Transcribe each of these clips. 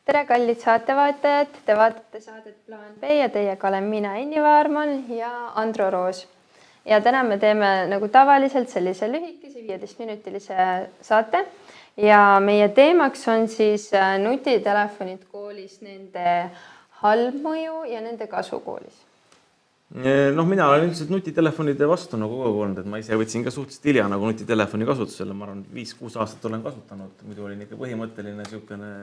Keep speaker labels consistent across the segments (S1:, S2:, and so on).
S1: Tere, kallid saatevaatajad! Te vaatate saadet Plaan B ja teiega olen mina, Enni Vaarman ja Andro Roos. Ja täna me teeme nagu tavaliselt sellise lühikese 15-minutilise saate. Ja meie teemaks on siis nutitelefonid koolis, nende halb mõju ja nende kasu koolis.
S2: Mina olen üldiselt nutitelefonide vastu nagu kogu olnud, et ma ise võtsin ka suhteliselt hilja nagu nutitelefoni kasutusele. Ma arvan, 5-6 aastat olen kasutanud. Muidu olin ikka põhimõtteline siukene,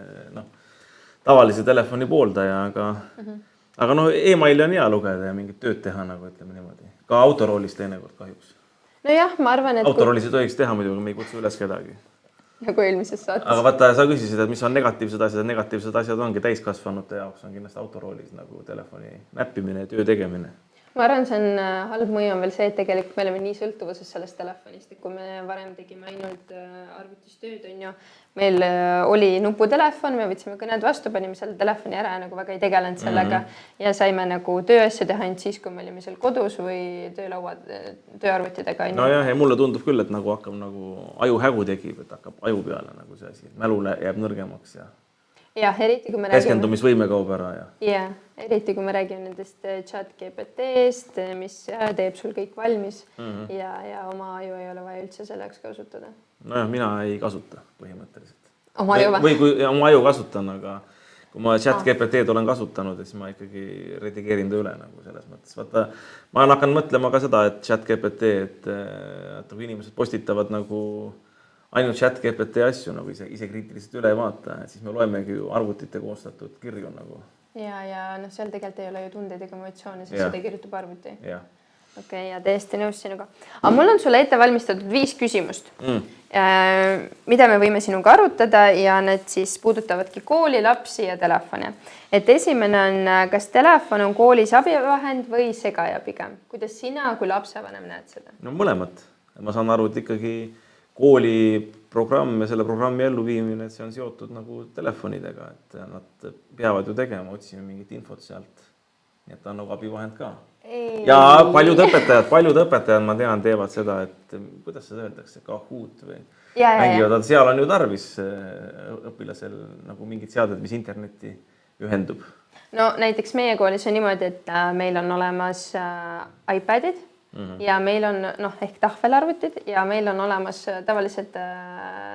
S2: tavalise telefoni pooldaja, aga emaili on hea lugeda ja mingit tööd teha, nagu ütleme niimoodi. Ka autoroolis teinekord kahjuks.
S1: No jah, ma arvan, et
S2: autoroolis ei tohiks teha muidu, me ei kutsu üles kedagi.
S1: Nagu eelmises saates.
S2: Aga vaata, sa küsisid, et mis on negatiivsed asjad. Negatiivsed asjad ongi täiskasvanute jaoks on kindlasti autoroolis nagu telefoni näppimine ja töö tegemine.
S1: Ma arvan, see on halb mõju on veel see, et tegelikult me oleme nii sõltuvuses sellest telefonist, et kui me varem tegime ainult arvutistööd, on ju, meil oli nuputelefon, me võtsime kõned vastu, panime selle telefoni ära ja nagu väga ei tegelenud sellega ja saime nagu tööasja teha ainult siis, kui me olime seal kodus või tööarvutidega.
S2: Nojah, ja mulle tundub küll, et nagu hakkab nagu ajuhägu tekib, et hakkab aju peale nagu see asi, mälule jääb nõrgemaks ja
S1: eriti kui me räägime
S2: keskendumisvõime kaob ära ja
S1: eriti kui me räägime nendest ChatGPT-st, mis teeb sul kõik valmis ja oma aju ei ole vaja üldse selleks kasutada.
S2: Nojah, mina ei kasuta põhimõtteliselt.
S1: Oma aju
S2: või kui oma aju kasutan, aga kui ma ChatGPT-d olen kasutanud, siis ma ikkagi redigeerin ta üle nagu selles mõttes. Vaata, ma olen hakanud mõtlema ka seda, et ChatGPT, et kui inimesed postitavad nagu ainult ChatGPT asju nagu ise kriitiliselt üle ei vaata, siis me loemegi ju arvutite koostatud kirju nagu.
S1: Ja seal tegelikult ei ole ju tundeid ega emotsioone, sest seda kirjutab arvuti. Okei, ja täiesti nõus sinuga. Aga mul on sulle ette valmistatud 5 küsimust, mida me võime sinuga arutada ja need siis puudutavadki kooli, lapsi ja telefone. Et esimene on, kas telefon on koolis abivahend või segaja pigem? Kuidas sina kui lapsevanem näed seda?
S2: No mõlemat. Ma saan aru, et ikkagi kooli programm ja selle programmi elluviimine, et see on seotud nagu telefonidega, et nad peavad ju tegema, otsime mingit infot sealt. Nii et ta on nagu abivahend ka. Ja paljud õpetajad, ma tean, teevad seda, et kuidas seda öeldakse, Kahoot või mängivad, seal on ju tarvis õpilasel nagu mingid seaded, mis internetti ühendub.
S1: No näiteks meie koolis on niimoodi, et meil on olemas iPadid ja meil on ehk tahvelarvutid ja meil on olemas tavalised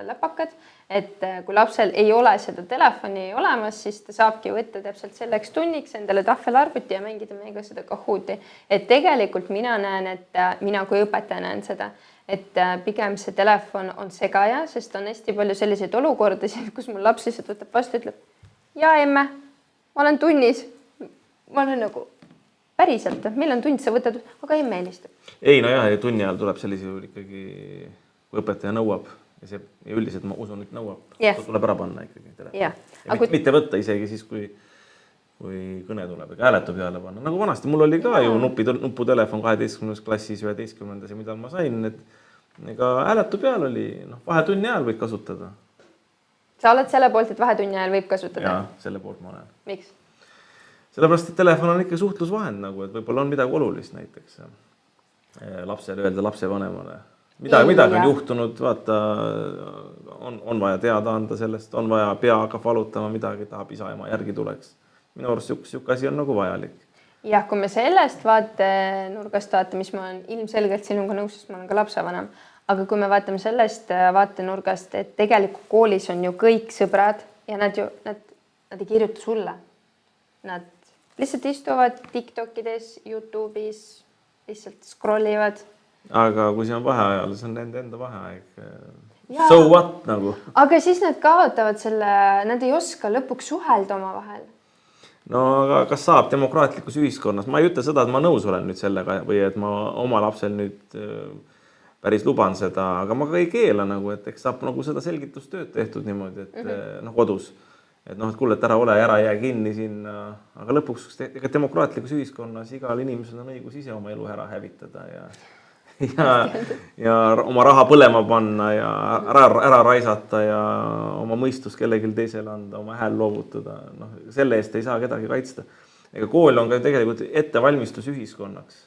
S1: läpakad, et kui lapsel ei ole seda telefoni olemas, siis ta saabki võtta täpselt selleks tunniks endale tahvelarvuti ja mängida meiega seda Kahooti. Et tegelikult mina näen, et mina kui õpetaja näen seda, et pigem see telefon on segaja, sest on hästi palju selliseid olukordasid, kus mul laps lihtsalt võtab vastu ja ütleb, ja emme, ma olen tunnis, ma olen nagu päriselt, meil on tund, sa võtad, aga emme helistab.
S2: Ei, tunni ajal tuleb sellise juhul ikkagi, kui õpetaja nõuab ja see üldiselt ma usun, et nõuab, tuleb ära panna ikkagi telefon. Mitte võtta isegi siis, kui kõne tuleb, ega hääletu peale panna. Nagu vanasti, mul oli ka ju nuputelefon 12. klassis, 11. ja mida ma sain, et ega hääletu peal oli, vahetunni ajal võid kasutada.
S1: Sa oled selle poolt, et vahetunni ajal võib kasutada?
S2: Jaa, selle poolt ma olen.
S1: Miks?
S2: Sellepärast, et telefon on ikka suhtlusvahend, nagu, et võib-olla on midagi olulist näiteks lapsele öelda lapsevanemale. Midagi on juhtunud, vaata, on vaja teada anda sellest, on vaja pea hakkab valutama midagi, tahab isa ema järgi tuleks. Minu arust siuke asi on nagu vajalik.
S1: Jah, kui me sellest vaatenurgast vaatame, mis ma olen ilmselgelt sinuga nõus, sest ma olen ka lapsevanem. Aga kui me vaatame sellest vaatenurgast, et tegelikult koolis on ju kõik sõbrad ja nad ei kirjuta sulle. Nad lihtsalt istuvad TikTokides, YouTube'is, lihtsalt scrollivad. Aga
S2: kui see on vaheajal, see on nende enda vaheaeg. So what nagu?
S1: Aga siis nad kaotavad selle, nad ei oska lõpuks suhelda oma vahel.
S2: No aga kas saab demokraatlikus ühiskonnas? Ma ei ütle seda, et ma nõus olen nüüd sellega või et ma oma lapsel nüüd päris luban seda, aga ma ka ei keela nagu, et eks saab nagu seda selgitustööd tehtud niimoodi, et kodus. Et kuule, et ära ole, ära jää kinni sinna, aga lõpuks demokraatlikus ühiskonnas igal inimesel on õigus ise oma elu ära hävitada ja oma raha põlema panna ja ära raisata ja oma mõistus kellelgi teisele anda, oma hääl loovutada. Selle eest ei saa kedagi kaitsta. Ega kool on ka tegelikult ettevalmistus ühiskonnaks.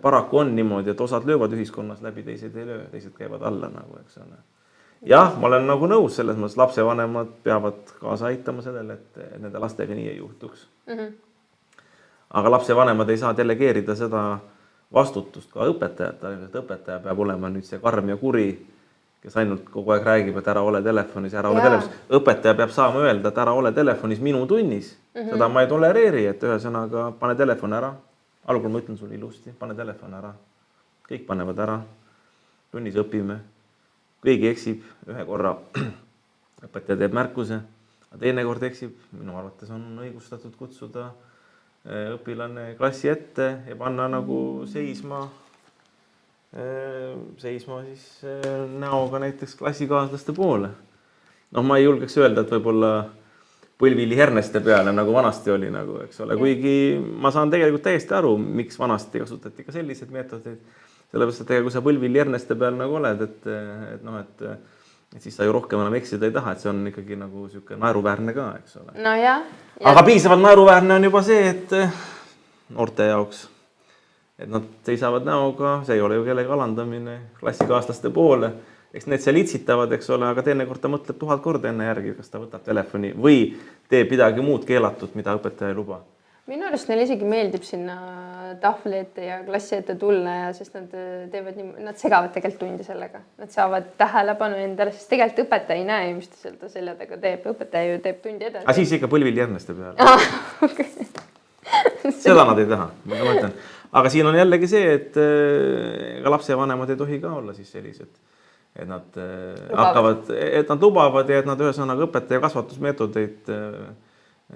S2: Paraku on niimoodi, et osad löövad ühiskonnas läbi, teised ei löö, teised käivad alla nagu, eks ole. jah, ma olen nagu nõus selles mõttes, lapsevanemad peavad kaasa aitama sellele, et nende lastega nii ei juhtuks. Aga lapsevanemad ei saa delegeerida seda vastutust ka õpetajatele, et õpetaja peab olema nüüd see karm ja kuri, kes ainult kogu aeg räägib, et ära ole telefonis, ära ole telefonis. Õpetaja peab saama öelda, et ära ole telefonis minu tunnis. Seda ma ei tolereeri, et ühesõnaga pane telefon ära. Algul ma ütlen sulle ilusti, pane telefon ära. Kõik panevad ära. Tunnis õpime. Kõigi eksib ühe korra. Õpetaja teeb märkuse, aga teine kord eksib. Minu arvates on õigustatud kutsuda õpilane klassi ette ja panna nagu seisma siis näoga näiteks klassikaaslaste poole. Noh, ma ei julgeks öelda, et võib-olla põlvili herneste peale, nagu vanasti oli, nagu, eks ole. Kuigi ma saan tegelikult täiesti aru, miks vanasti kasutati ka sellised meetodeid. Sellepärast, et kui sa põlvili herneste peal nagu oled, et siis sa ju rohkem enam eksida ei taha, et see on ikkagi nagu siuke naeruväärne ka, eks ole.
S1: No jah.
S2: Aga piisavalt naeruväärne on juba see, et noorte jaoks, et nad seisavad näoga, see ei ole ju kellegi alandamine klassikaaslaste poole. Eks need seal itsitavad, eks ole, aga teinekord ta mõtleb 1000 korda enne järgi, kas ta võtab telefoni või teeb midagi muud keelatud, mida õpetaja ei luba.
S1: Minu arust neil isegi meeldib sinna tahvli ette ja klassi ette tulla, sest nad teevad nad segavad tegelikult tundi sellega. Nad saavad tähelepanu endale, sest tegelikult õpetaja ei näe, mis ta seal selja taga teeb. Õpetaja ju teeb tundi edasi.
S2: Aga siis ikka põlvili järneste peale. Seda nad ei taha, ma mõtlen. Aga siin on jällegi see, et ka lapsevanemad ei tohi ka olla siis sellised, et nad hakkavad, et nad lubavad ja et nad ühesõnaga õpetaja kasvatusmeetodeid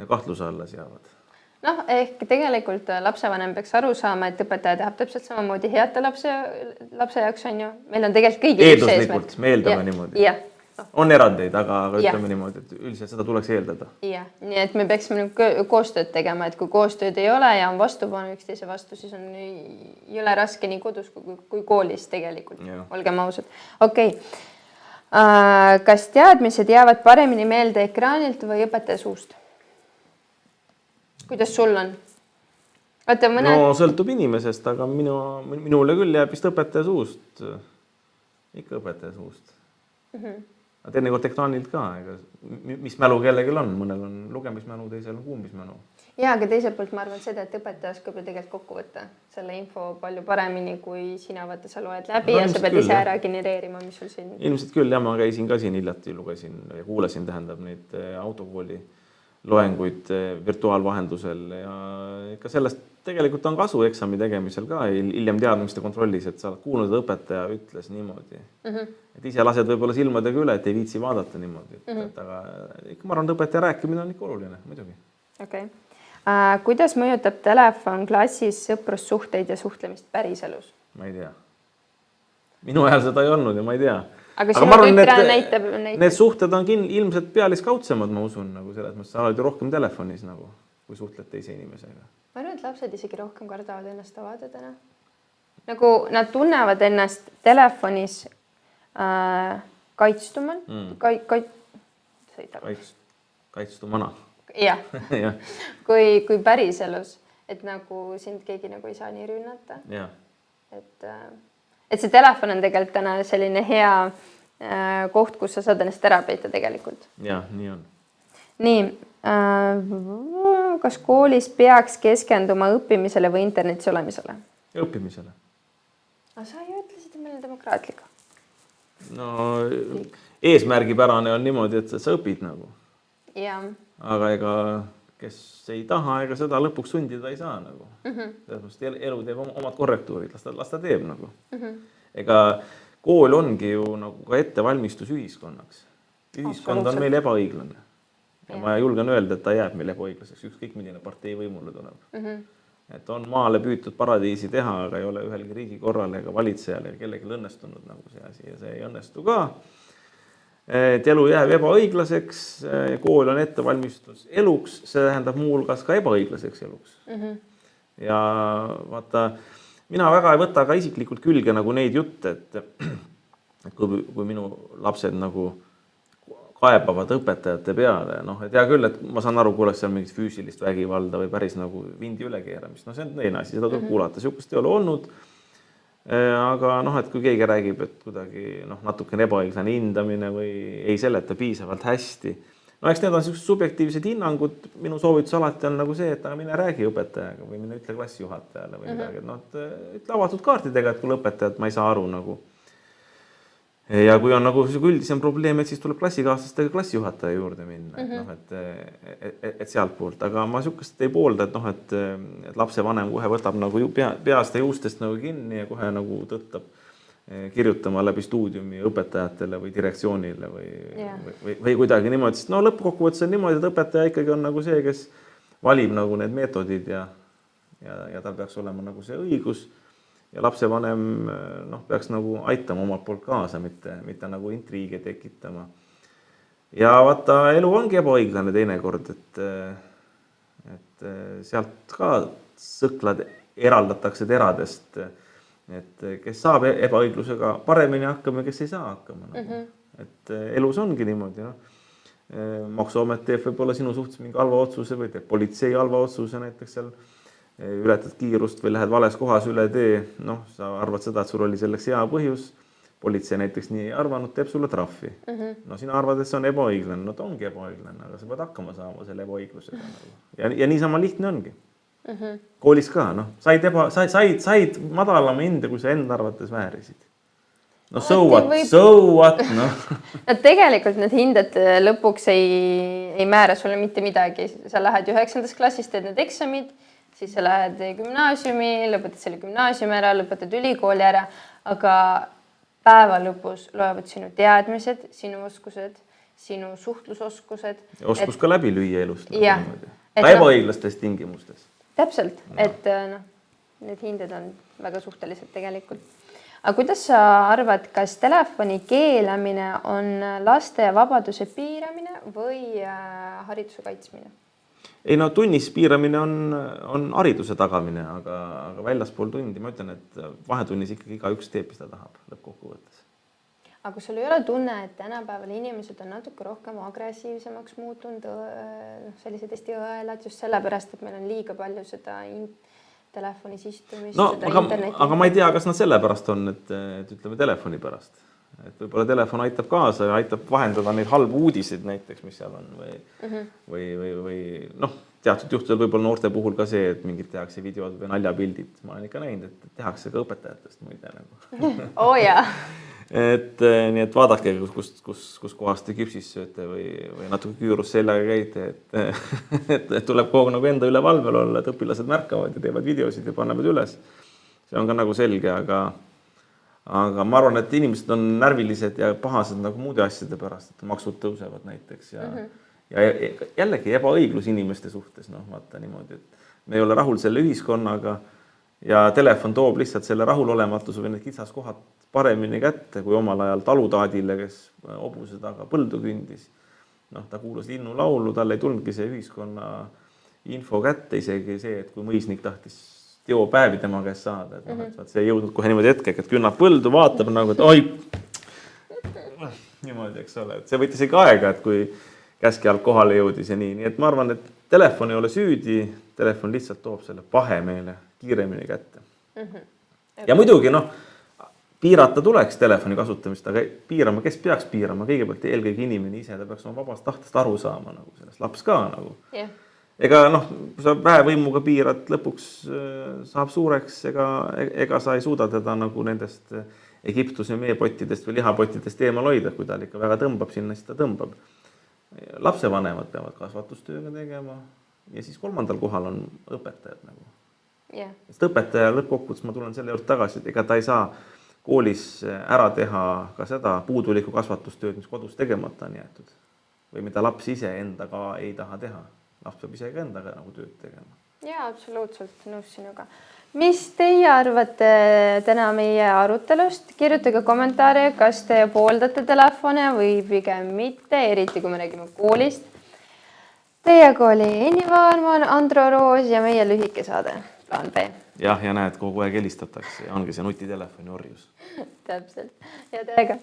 S2: kahtluse alla seavad.
S1: Noh, ehk tegelikult lapsevanem peaks aru saama, et õpetaja tahab täpselt samamoodi head lapse jaoks on ju. Meil on tegelikult kõigi
S2: eelduslikult, me eeldame niimoodi.
S1: Jah.
S2: On erandeid, aga ütleme niimoodi, et üldiselt seda tuleks eeldada.
S1: Jah, nii et me peaksime koostööd tegema, et kui koostööd ei ole ja on vastupanu üksteise vastu, siis on jõle raske nii kodus kui koolis tegelikult. Olgem ausad. Okei. Kas teadmised jäävad paremini meelde ekraanilt või õpetaja suust? Kuidas sul on?
S2: No sõltub inimesest, aga minule küll jääb vist õpetaja suust. Ikka õpetaja suust. Aga teinekord ekraanilt ka, mis mälu kellegil on, mõnel on lugemismälu, teisel on kuulmismälu.
S1: Ja, aga teiselt poolt ma arvan seda, et õpetaja oskab ju tegelikult kokku võtta selle info palju paremini, kui sina vaata, sa loed läbi ja sa pead ise ära genereerima, mis sul siin.
S2: Ilmselt küll, ja ma käisin ka siin hiljati, lugesin ja kuulasin, tähendab neid autokooli loenguid virtuaalvahendusel ja ikka sellest tegelikult on kasu eksami tegemisel ka hiljem teadmiste kontrollis, et sa oled kuulnud, et õpetaja ütles niimoodi. Et ise lased võib-olla silmadega üle, et ei viitsi vaadata niimoodi. Aga ikka ma arvan, et õpetaja rääkimine on ikka oluline, muidugi.
S1: Okay. Kuidas mõjutab telefon klassis sõprussuhteid ja suhtlemist päriselus?
S2: Ma ei tea. Minu ajal seda ei olnud ja ma ei tea.
S1: Aga sinu tütre näitab.
S2: Need suhted on ilmselt pealiskaudsemad, ma usun, nagu selles mõttes. Sa oled ju rohkem telefonis, nagu, kui suhtled teise inimesega.
S1: Ma arvan, et lapsed isegi rohkem kardavad ennast avada täna. Nagu nad tunnevad ennast telefonis kaitstumana.
S2: Kaitstumana.
S1: Jah. Kui päriselus, et nagu sind keegi nagu ei saa nii rünnata.
S2: Ja.
S1: Et see telefon on tegelikult täna selline hea koht, kus sa saad ennast ära peita tegelikult.
S2: Ja, nii on.
S1: Nii, kas koolis peaks keskenduma õppimisele või internetis olemisele?
S2: Õppimisele.
S1: Aga sa ju ütlesid, et meil on demokraatlik.
S2: No, eesmärgipärane on niimoodi, et sa õpid nagu.
S1: Ja.
S2: Aga ega kes ei taha, ega seda lõpuks sundida ei saa nagu. Elu teeb omad korrektuurid, las ta teeb nagu. Ega kool ongi ju nagu ka ettevalmistus ühiskonnaks. Ühiskond on meil ebaõiglane. Ja ma julgen öelda, et ta jääb meil ebaõiglaseks, ükskõik milline partei võimule tuleb. Et on maale püütud paradiisi teha, aga ei ole ühelgi riigi korral ega valitsejal ega kellelgi õnnestunud nagu see asi ja see ei õnnestu ka. Et elu jääb ebaõiglaseks, kool on ettevalmistus eluks, see tähendab muu hulgas ka ebaõiglaseks eluks. Ja vaata, mina väga ei võta ka isiklikult külge nagu neid jutte, et kui minu lapsed nagu kaebavad õpetajate peale, et hea küll, et ma saan aru, kui oleks seal mingit füüsilist vägivalda või päris nagu vindi ülekeeramist, see on teine asi, seda tuleb kuulata, sihukest ei ole olnud. Aga noh, et kui keegi räägib, et kuidagi natukene ebaõiglane hindamine või ei seleta piisavalt hästi. No eks need on sellised subjektiivsed hinnangud. Minu soovitus alati on nagu see, et aga mine räägi õpetajaga või mine ütle klassijuhatajale või midagi. Ütle avatud kaartidega, et kui õpetajad, ma ei saa aru nagu. Ja kui on nagu üldisem probleem, et siis tuleb klassikaaslastega klassijuhataja juurde minna, et sealt poolt. Aga ma sihukest ei poolda, et lapsevanem kohe võtab nagu peast ja juustest nagu kinni ja kohe nagu tõttab kirjutama läbi stuudiumi õpetajatele või direktsioonile või kuidagi niimoodi. Sest lõppkokkuvõttes on niimoodi, et õpetaja ikkagi on nagu see, kes valib nagu need meetodid ja tal peaks olema nagu see õigus. Ja lapsevanem peaks nagu aitama omalt poolt kaasa, mitte nagu intriige tekitama. Ja vaata, elu ongi ebaõiglane teinekord, et sealt ka sõklad eraldatakse teradest, et kes saab ebaõiglusega paremini hakkama, kes ei saa hakkama. Et elus ongi niimoodi. Maksuamet teeb võib-olla sinu suhtes mingi halva otsuse või teeb politsei halva otsuse näiteks seal. Ületad kiirust või lähed vales kohas üle tee, sa arvad seda, et sul oli selleks hea põhjus, politsei näiteks nii arvanud, teeb sulle trahvi. Sina arvad, et see on ebaõiglane, ta ongi ebaõiglane, aga sa pead hakkama saama selle ebaõiglusega. Ja niisama lihtne ongi. Koolis ka, said madalama hinde, kui sa enda arvates väärisid. So what.
S1: Tegelikult need hinded lõpuks ei määra sulle mitte midagi. Sa lähed 9. klassist, teed need eksamid, siis sa lähed gümnaasiumi, lõpetad selle gümnaasiumi ära, lõpetad ülikooli ära, aga päeva lõpus loevad sinu teadmised, sinu oskused, sinu suhtlusoskused.
S2: Ja oskus ka läbi lüüa elust. Ebaõiglastes tingimustes.
S1: Täpselt, et need hinded on väga suhtelised tegelikult. Aga kuidas sa arvad, kas telefoni keelamine on laste vabaduse piiramine või hariduse kaitsmine?
S2: Ei tunnis piiramine on hariduse tagamine, aga väljaspool tundi ma ütlen, et vahetunnis ikkagi igaüks teeb, mis ta tahab lõppkokkuvõttes.
S1: Aga sul ei ole tunne, et tänapäeval inimesed on natuke rohkem agressiivsemaks muutunud, sellised hästi õelad just sellepärast, et meil on liiga palju seda telefonis istumist, seda interneti. Aga ma ei tea, kas nad sellepärast on, et ütleme telefoni pärast. Et võib-olla telefon aitab kaasa ja aitab vahendada neid halbu uudiseid näiteks, mis seal on või teatud juhtudel võib-olla noorte puhul ka see, et mingid tehakse videod või naljapildid. Ma olen ikka näinud, et tehakse ka õpetajatest muide nagu. Jaa.
S2: Nii et vaadake, kus kohast te küpsis sööte või natuke küürus sellega käite, et tuleb kogu nagu enda üle valvel olla, et õpilased märkavad ja teevad videosid ja panevad üles. See on ka nagu selge, aga ma arvan, et inimesed on närvilised ja pahased nagu muude asjade pärast, et maksud tõusevad näiteks ja jällegi ebaõiglus inimeste suhtes, vaata niimoodi, et me ei ole rahul selle ühiskonnaga ja telefon toob lihtsalt selle rahulolematuse või need kitsaskohad paremini kätte, kui omal ajal talutaadile, kes hobuse taga põldu kündis. Ta kuulas linnulaulu, tal ei tulnudki see ühiskonna info kätte, isegi see, et kui mõisnik tahtis teopäevi tema käest saada, et see ei jõudnud kohe niimoodi hetkega, et künnab põldu, vaatab nagu, et oi, niimoodi, eks ole, et see võttis ikka aega, et kui käski alt kohale jõudis ja nii, et ma arvan, et telefon ei ole süüdi, telefon lihtsalt toob selle pahe meile kiiremini kätte. Ja muidugi, piirata tuleks telefoni kasutamist, aga piirama, kes peaks piirama, kõigepealt eelkõige inimene ise, ta peaks oma vabast tahtest aru saama nagu sellest, laps ka nagu. Ega kui sa väevõimuga piirad, lõpuks saab suureks, ega sa ei suuda teda nagu nendest Egiptuse meepottidest või lihapottidest eemal hoida, kui ta ikka väga tõmbab sinna, siis ta tõmbab. Lapsevanemad peavad kasvatustööga tegema ja siis 3. kohal on õpetajad nagu. Sest õpetaja lõppkokkuvõttes, ma tulen selle juurde tagasi, et ega ta ei saa koolis ära teha ka seda puudulikku kasvatustööd, mis kodus tegemata on jäetud või mida laps ise endaga ei taha teha. Laps peab ise ka endaga nagu tööd tegema. Jaa, absoluutselt nõus sinuga. Mis teie arvate täna meie arutelust? Kirjutage kommentaare, kas te pooldate telefone või pigem mitte, eriti kui me räägime koolist. Teiega oli Enni Vaarman, Andro Roos ja meie lühike saade Plaan B. Jah, ja näed, kogu aeg helistatakse ja ongi see nutitelefoni orjus. Täpselt. Ja teiega.